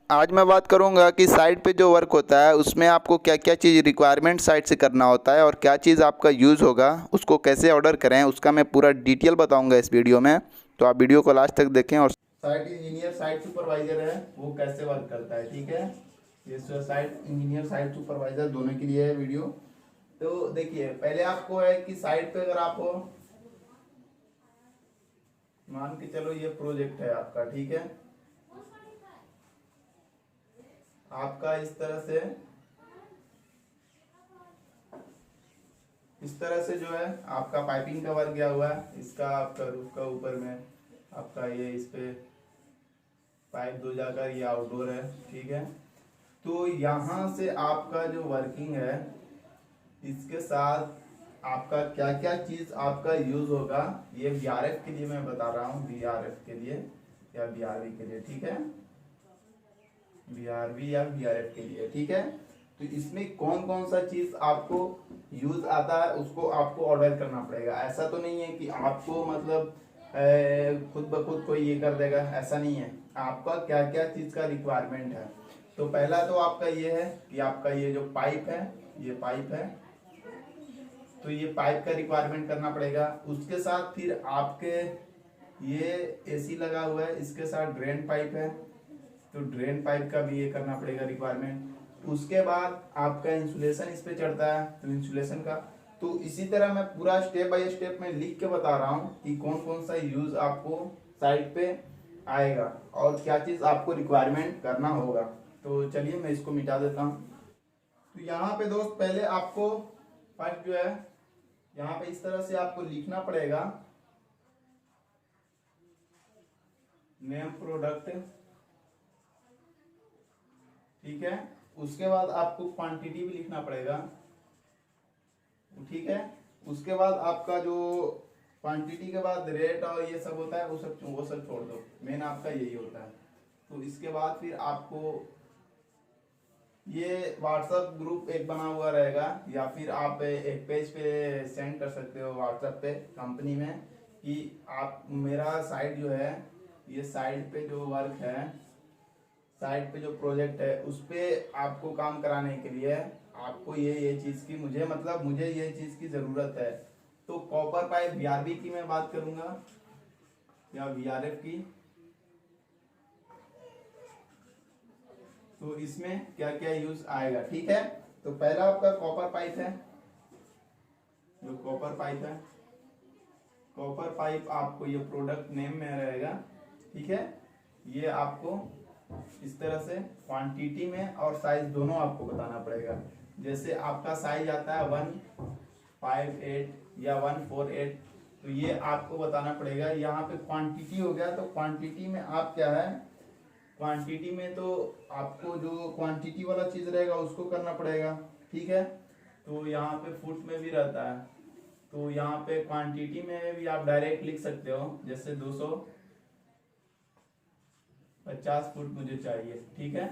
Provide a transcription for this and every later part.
आज मैं बात करूंगा कि साइट पे जो वर्क होता है उसमें आपको क्या क्या चीज़ रिक्वायरमेंट साइट से करना होता है और क्या चीज़ आपका यूज़ होगा, उसको कैसे ऑर्डर करें, उसका मैं पूरा डिटेल बताऊंगा इस वीडियो में। तो आप वीडियो को लास्ट तक देखें। और साइट इंजीनियर साइट सुपरवाइजर है वो कैसे वर्क करता है, ठीक है। ये साइट इंजीनियर साइट सुपरवाइजर दोनों के लिए है वीडियो। तो देखिए, पहले आपको है कि साइट पे अगर आप मान के चलो ये प्रोजेक्ट है आपका, ठीक है। आपका इस तरह से जो है आपका पाइपिंग का वर्क गया हुआ है। इसका आपका रूफ का ऊपर में आपका ये इस पे पाइप दो जाकर ये आउटडोर है, ठीक है। तो यहाँ से आपका जो वर्किंग है इसके साथ आपका क्या क्या चीज आपका यूज होगा, ये बीआरएफ के लिए मैं बता रहा हूँ, बीआरएफ के लिए या बीआरवी के लिए, ठीक है। बीआरवी या बीआरएफ के लिए, ठीक है। तो इसमें कौन कौन सा चीज आपको यूज आता है उसको आपको ऑर्डर करना पड़ेगा। ऐसा तो नहीं है कि आपको मतलब खुद ब खुद कोई ये कर देगा, ऐसा नहीं है। आपका क्या क्या चीज का रिक्वायरमेंट है। तो पहला तो आपका ये है कि आपका ये जो पाइप है, ये पाइप है, तो ये पाइप का रिक्वायरमेंट करना पड़ेगा। उसके साथ फिर आपके ये एसी लगा हुआ है, इसके साथ ड्रेन पाइप है, तो ड्रेन पाइप का भी ये करना पड़ेगा रिक्वायरमेंट। उसके बाद आपका इंसुलेशन इस पे चढ़ता है, तो इंसुलेशन का। तो इसी तरह मैं पूरा स्टेप बाय स्टेप में लिख के बता रहा हूँ कि कौन कौन सा यूज आपको साइट पे आएगा और क्या चीज आपको रिक्वायरमेंट करना होगा। तो चलिए मैं इसको मिटा देता हूँ। तो यहाँ पे दोस्त पहले आपको फर्स्ट जो है यहाँ पे इस तरह से आपको लिखना पड़ेगा नेम प्रोडक्ट, ठीक है। उसके बाद आपको क्वांटिटी भी लिखना पड़ेगा, ठीक है। उसके बाद आपका जो क्वांटिटी के बाद रेट और ये सब होता है वो सब छोड़ दो, मेन आपका यही होता है। तो इसके बाद फिर आपको ये व्हाट्सएप ग्रुप एक बना हुआ रहेगा या फिर आप एक पेज पे सेंड कर सकते हो व्हाट्सएप पे कंपनी में कि आप मेरा साइट जो है, ये साइट पे जो वर्क है, साइट पे जो प्रोजेक्ट है उस पे आपको काम कराने के लिए आपको ये चीज़ की मुझे ये चीज़ की ज़रूरत है। तो कॉपर पाइप बीआरबी की मैं बात करूंगा या बीआरएफ की। तो इसमें क्या क्या यूज आएगा, ठीक है। तो पहला आपका कॉपर पाइप है, जो कॉपर पाइप है, कॉपर पाइप आपको ये प्रोडक्ट नेम में रहेगा, ठीक है। ये आपको इस तरह से क्वांटिटी में और साइज दोनों आपको बताना पड़ेगा। जैसे आपका साइज आता है 158 या 148, तो ये आपको बताना पड़ेगा। यहाँ पे क्वांटिटी हो गया, तो क्वांटिटी में आप क्या है, क्वांटिटी में तो आपको जो क्वांटिटी वाला चीज रहेगा उसको करना पड़ेगा, ठीक है। तो यहाँ पे फुट में भी रहता है, तो यहाँ पे क्वांटिटी में भी आप डायरेक्ट लिख सकते हो, जैसे 250 फुट मुझे चाहिए, ठीक है।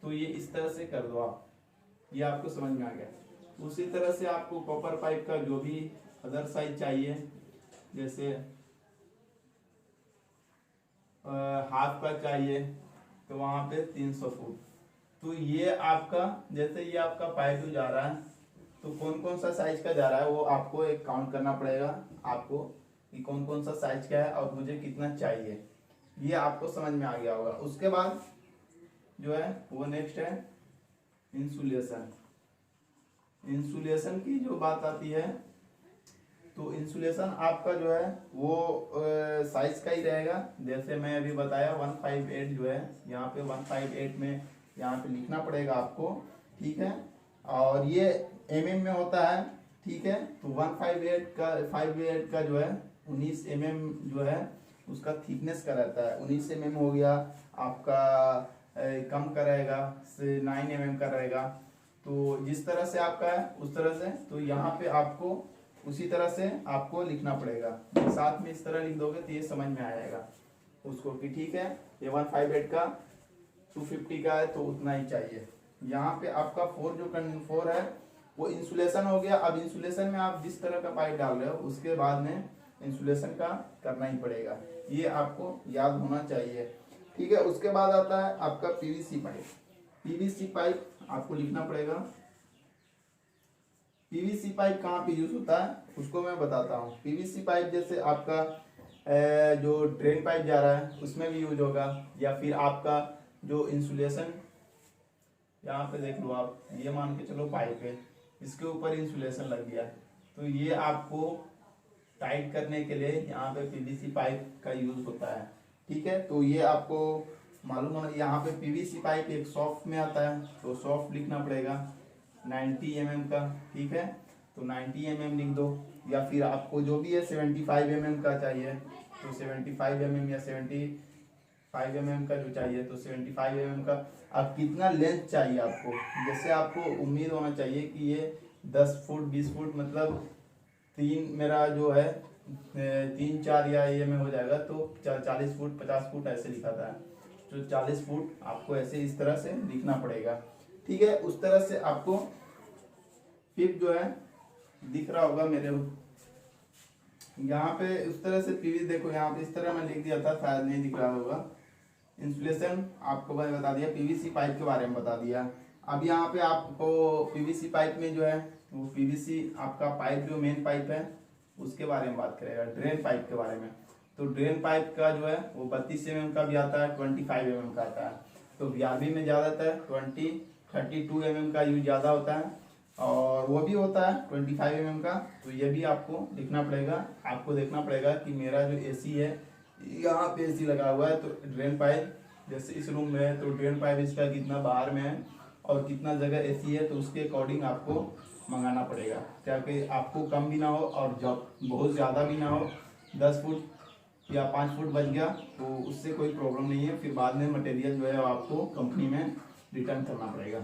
तो ये इस तरह से कर दो आप, ये आपको समझ में आ गया। उसी तरह से आपको कॉपर पाइप का जो भी अदर साइज चाहिए, जैसे हाफ का चाहिए तो वहां पे 300 फुट। तो ये आपका, जैसे ये आपका पाइप जो जा रहा है तो कौन कौन सा साइज का जा रहा है वो आपको एक काउंट करना पड़ेगा आपको कि कौन कौन सा साइज का है और मुझे कितना चाहिए, ये आपको समझ में आ गया होगा। उसके बाद जो है वो नेक्स्ट है इंसुलेशन। इंसुलेशन की जो बात आती है तो इंसुलेशन आपका जो है वो साइज का ही रहेगा। जैसे मैं अभी बताया 158 जो है यहाँ पे 158 में यहाँ पे लिखना पड़ेगा आपको, ठीक है। और ये में होता है, ठीक है। तो 158 का जो है 19 जो है उसका थिकनेस का रहता है। 19 हो गया आपका, कम का रहेगा से 9 का रहेगा। तो जिस तरह से आपका है उस तरह से, तो यहाँ पे आपको उसी तरह से आपको लिखना पड़ेगा। साथ में इस तरह लिख दोगे तो ये समझ में आ जाएगा उसको कि ठीक है ये 158 का 250 का है तो उतना ही चाहिए। यहाँ पे आपका 4 है वो इंसुलेशन हो गया। अब इंसुलेशन में आप जिस तरह का पाइप डाल रहे हो उसके बाद में इंसुलेशन का करना ही पड़ेगा, ये आपको याद होना चाहिए। ठीक है। उसके बाद आता है आपका पीवीसी पाइप। पीवीसी पाइप आपको लिखना पड़ेगा। पीवीसी पाइप कहाँ पे यूज होता है उसको मैं बताता हूँ। पीवीसी पाइप जैसे आपका जो ड्रेन पाइप जा रहा है उसमें भी यूज होगा, या फिर आपका जो इंसुलेशन, यहाँ पे देख लो आप, ये मान के चलो पाइप है, इसके ऊपर इंसुलेशन लग गया, तो ये आपको टाइट करने के लिए यहाँ पे पीवीसी पाइप का यूज होता है। ठीक है, तो ये आपको मालूम होना। यहाँ पे पीवीसी पाइप एक सॉफ्ट में आता है, तो सॉफ्ट लिखना पड़ेगा 90 mm का। ठीक है, तो 90 mm लिख दो, या फिर आपको जो भी है 75 mm का चाहिए तो 75 mm, या 75 mm का जो चाहिए तो 75 mm का। अब कितना लेंथ चाहिए आपको, जैसे आपको उम्मीद होना चाहिए कि ये 10 फुट 20 फुट, मतलब तीन मेरा जो है 3 4 या ये में हो जाएगा, तो 40 फुट 50 फुट ऐसे लिखा था, तो 40 फुट आपको ऐसे इस तरह से लिखना पड़ेगा। ठीक है, उस तरह से आपको फिर जो है दिख रहा होगा मेरे यहाँ पे उस तरह से पीवी, देखो यहाँ पे इस तरह मैं लिख दिया था, शायद नहीं दिख रहा होगा। इंसुलेशन आपको मैंने बता दिया, पीवीसी पाइप के बारे में बता दिया। अब यहाँ पे आपको पीवीसी पाइप में जो है वो पीवीसी आपका पाइप जो मेन पाइप है उसके बारे में बात करेगा। ड्रेन पाइप के बारे में, तो ड्रेन पाइप का जो है वो 32 mm का भी आता है, 25 mm का आता है। तो बीआरबी में ज़्यादातर 32 mm का यूज ज़्यादा होता है, और वो भी होता है 25 mm का। तो ये भी आपको लिखना पड़ेगा। आपको देखना पड़ेगा कि मेरा जो एसी है, यहाँ पे एसी लगा हुआ है, तो ड्रेन पाइप जैसे इस रूम में है तो ड्रेन पाइप इसका कितना बाहर में है और कितना जगह एसी है, तो उसके अकॉर्डिंग आपको मंगाना पड़ेगा, ताकि आपको कम भी ना हो और जब बहुत ज़्यादा भी ना हो। 10 फुट या 5 फुट बच गया तो उससे कोई प्रॉब्लम नहीं है, फिर बाद में मटेरियल जो है आपको कंपनी में रिटर्न करना पड़ेगा।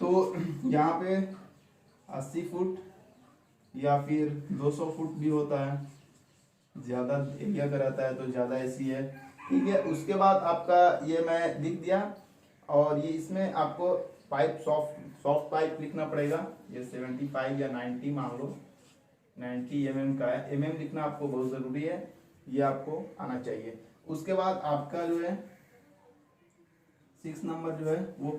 तो यहाँ पे 80 फुट या फिर 200 फुट भी होता है, ज़्यादा एरिया का रहता है तो ज़्यादा एसी है। ठीक है, उसके बाद आपका ये मैं लिख दिया, और ये इसमें आपको पाइप सॉफ्ट पाइप लिखना पड़ेगा। ये 75 या 90 मान लो, 90 mm का है, mm लिखना आपको बहुत ज़रूरी है, ये आपको आना चाहिए। उसके बाद आपका जो है 6 नंबर जो है वो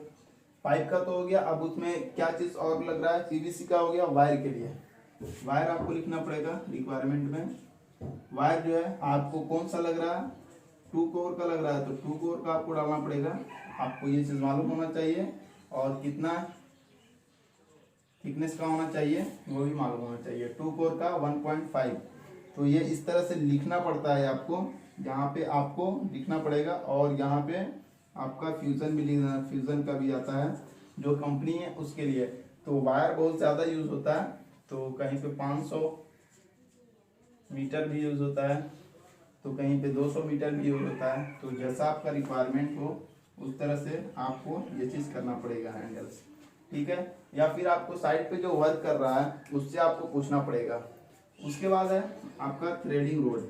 पाइप का तो हो गया। अब उसमें क्या चीज़ और लग रहा है, पीवीसी का हो गया। वायर के लिए वायर आपको लिखना पड़ेगा रिक्वायरमेंट में। वायर जो है आपको कौन सा लग रहा है, 2 कोर का लग रहा है, तो 2 कोर का आपको डालना पड़ेगा। आपको ये चीज़ मालूम होना चाहिए, और कितना थिकनेस का होना चाहिए वो भी मालूम होना चाहिए। 2 कोर का 1.5। तो ये इस तरह से लिखना पड़ता है आपको, यहाँ पे आपको लिखना पड़ेगा। और यहाँ पे आपका फ्यूज़न भी लिखना, फ्यूज़न का भी आता है जो कंपनी है उसके लिए। तो वायर बहुत ज़्यादा यूज़ होता है, तो कहीं पे 500 मीटर भी यूज़ होता है, तो कहीं पे 200 मीटर भी यूज़ होता है। तो जैसा आपका रिक्वायरमेंट हो उस तरह से आपको ये चीज़ करना पड़ेगा, हैंडल्स। ठीक है, या फिर आपको साइड पे जो वर्क कर रहा है उससे आपको पूछना पड़ेगा। उसके बाद है आपका threading road.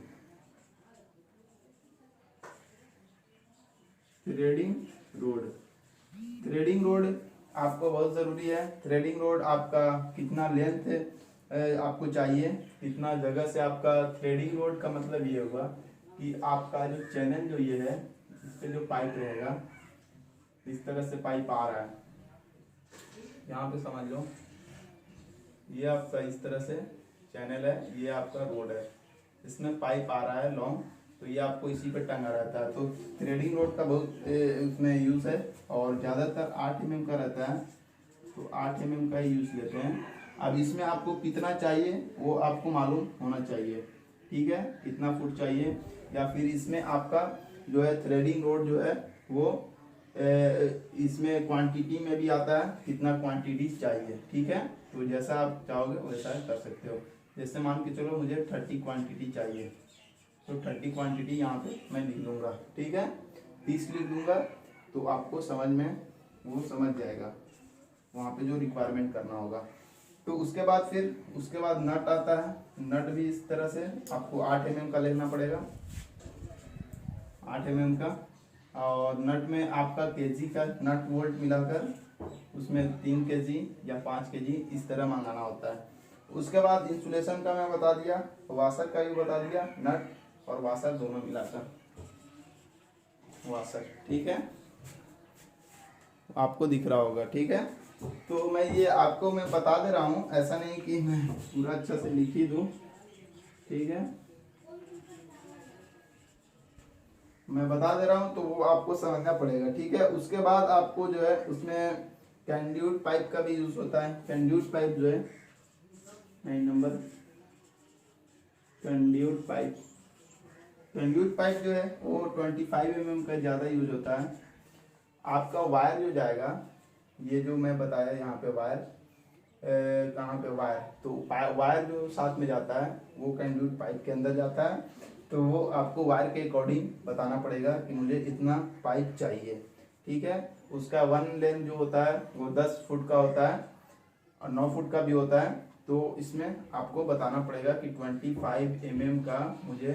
Threading road, threading road आपको बहुत ज़रूरी है। थ्रेडिंग रोड आपका कितना लेंथ आपको चाहिए, कितना जगह से आपका थ्रेडिंग रोड का मतलब ये होगा कि आपका जो चैनल जो ये है इस पे जो पाइप रहेगा, इस तरह से पाइप आ रहा है, यहाँ पे समझ लो, ये आपका इस तरह से चैनल है, ये आपका रोड है, इसमें पाइप आ रहा है लॉन्ग, तो ये आपको इसी पे टंगा रहता है। तो थ्रेडिंग रोड का बहुत उसमें यूज़ है, और ज़्यादातर 8 mm का रहता है, तो 8 mm का ही यूज़ लेते हैं। अब इसमें आपको कितना चाहिए वो आपको मालूम होना चाहिए। ठीक है, कितना फुट चाहिए, या फिर इसमें आपका जो है थ्रेडिंग रोड जो है वो इसमें क्वांटिटी में भी आता है, कितना क्वांटिटी चाहिए। ठीक है, तो जैसा आप चाहोगे वैसा कर सकते हो। जैसे मान के चलो मुझे 30 क्वांटिटी चाहिए, तो 30 क्वांटिटी यहाँ पे मैं लिख लूँगा। ठीक है, 30 लिख दूँगा, तो आपको समझ में वो समझ जाएगा वहाँ पे जो रिक्वायरमेंट करना होगा। तो उसके बाद फिर उसके बाद नट आता है। नट भी इस तरह से आपको 8 mm का लेना पड़ेगा, 8 mm का। और नट में आपका केजी का नट वोल्ट मिलाकर उसमें 3 kg या 5 kg इस तरह मंगाना होता है। उसके बाद इंसुलेशन का मैं बता दिया, वाशर का भी बता दिया, नट और वाशर दोनों मिलाकर। वाशर, ठीक है, आपको दिख रहा होगा, ठीक है। तो मैं ये आपको मैं बता दे रहा हूँ, ऐसा नहीं कि मैं पूरा अच्छा से लिख ही दूँ, ठीक है, मैं बता दे रहा हूँ तो वो आपको समझना पड़ेगा, ठीक है। उसके बाद आपको जो है उसमें कैंड्यूट पाइप का भी यूज होता है। कैंड्यूट पाइप जो है 9 नंबर, कैंड्यूट पाइप, कैंड्यूट पाइप जो है वो 25 mm का ज़्यादा यूज होता है। आपका वायर जो जाएगा, ये जो मैं बताया यहाँ पे वायर, कहाँ पे वायर, तो वायर जो साथ में जाता है वो कैंड्यूट पाइप के अंदर जाता है। तो वो आपको वायर के अकॉर्डिंग बताना पड़ेगा कि मुझे इतना पाइप चाहिए, ठीक है। उसका वन लेंथ जो होता है वो 10 फुट का होता है और 9 फुट का भी होता है। तो इसमें आपको बताना पड़ेगा कि 25 mm का मुझे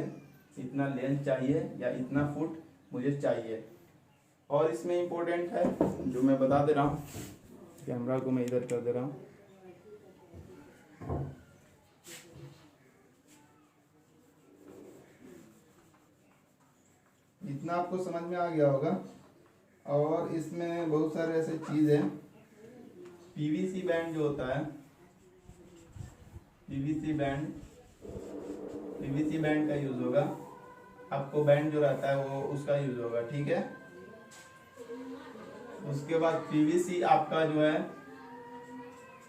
इतना लेंथ चाहिए या इतना फुट मुझे चाहिए। और इसमें इम्पोर्टेंट है जो मैं बता दे रहा हूँ, कैमरा को मैं इधर कर दे रहा हूँ, इतना आपको समझ में आ गया होगा। और इसमें बहुत सारे ऐसे चीज़ है, पीवीसी बैंड जो होता है, पीवीसी बैंड का यूज होगा, आपको बैंड जो रहता है वो उसका यूज होगा, ठीक है। उसके बाद पीवीसी आपका जो है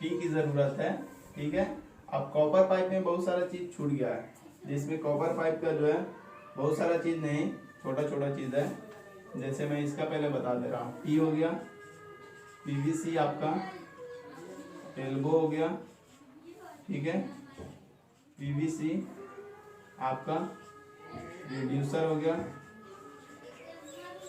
टी की जरूरत है, ठीक है। अब कॉपर पाइप में बहुत सारा चीज छूट गया है, जिसमें कॉपर पाइप का जो है बहुत सारा चीज नहीं, छोटा छोटा चीज है। जैसे मैं इसका पहले बता दे रहा हूँ, टी हो गया, पीवीसी आपका एल्बो हो गया, ठीक है, पीवीसी आपका रिड्यूसर हो गया।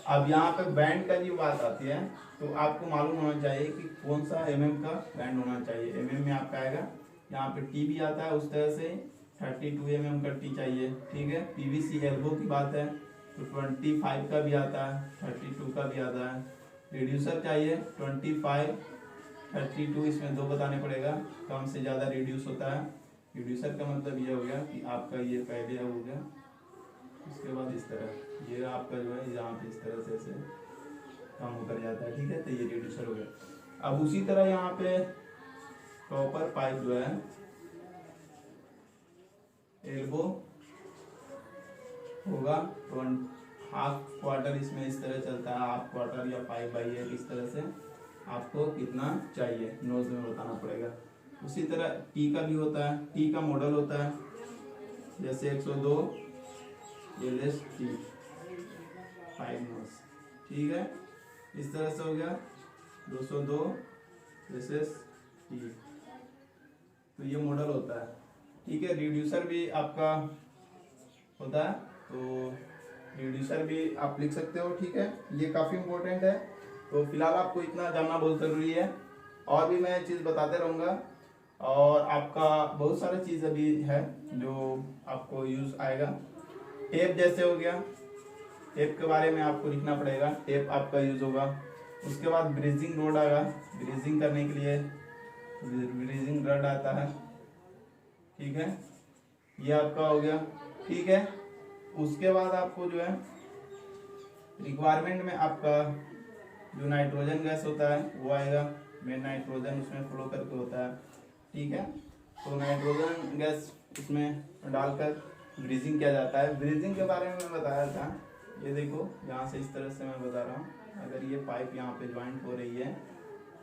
अब यहाँ पे बैंड का जो बात आती है तो आपको मालूम होना चाहिए कि कौन सा mm का बैंड होना चाहिए। mm में आपका आएगा, यहाँ पे टी भी आता है उस तरह से 32 mm का टी चाहिए, ठीक है। पीवीसी एल्बो की बात है तो 25 का भी आता है, 32 का भी आता है। रिड्यूसर चाहिए 25, 32, इसमें दो बताने पड़ेगा, कम से ज़्यादा रिड्यूस होता है। रिड्यूसर का मतलब ये हो गया कि आपका ये पहले हो गया, उसके बाद इस तरह ये आपका जो है यहाँ पे इस तरह से कम होकर जाता है, ठीक है, तो ये रिड्यूसर हो गया। अब उसी तरह यहाँ पे कॉपर पाइप जो है एल्बो होगा, तो हाफ क्वार्टर इसमें इस तरह चलता है, हाफ क्वार्टर या 5/8 इस तरह से आपको कितना चाहिए नोज में बताना पड़ेगा। उसी तरह टी का भी होता है, टी का मॉडल होता है जैसे 102 LST 5 नोज, ठीक है, इस तरह से हो गया 202 LST, तो ये मॉडल होता है, ठीक है। रिड्यूसर भी आपका होता है, तो रिड्यूसर भी आप लिख सकते हो, ठीक है, ये काफ़ी इम्पोर्टेंट है। तो फिलहाल आपको इतना जानना बहुत ज़रूरी है, और भी मैं चीज़ बताते रहूँगा। और आपका बहुत सारा चीज़ अभी है जो आपको यूज़ आएगा। टेप जैसे हो गया, टेप के बारे में आपको लिखना पड़ेगा, टेप आपका यूज़ होगा। उसके बाद ब्रीजिंग रोड आएगा, ब्रीजिंग करने के लिए ब्रीजिंग रड आता है, ठीक है, ये आपका हो गया, ठीक है। उसके बाद आपको जो है रिक्वायरमेंट में आपका जो नाइट्रोजन गैस होता है वो आएगा, मेन नाइट्रोजन उसमें फ्लो करके होता है, ठीक है। तो नाइट्रोजन गैस उसमें डालकर ब्रीजिंग किया जाता है। ब्रीजिंग के बारे में मैं बताया था, ये देखो यहाँ से इस तरह से मैं बता रहा हूँ, अगर ये पाइप यहाँ पे ज्वाइंट हो रही है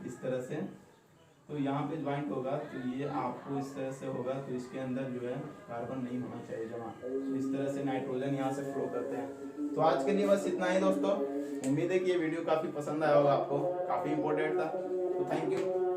इस तरह से, तो यहाँ पे ज्वाइंट होगा तो ये आपको इस तरह से होगा, तो इसके अंदर जो है कार्बन नहीं होना चाहिए जमा, इस तरह से नाइट्रोजन यहाँ से फ्लो करते हैं। तो आज के लिए बस इतना ही दोस्तों, उम्मीद है कि ये वीडियो काफ़ी पसंद आया होगा आपको, काफ़ी इंपॉर्टेंट था, तो थैंक यू।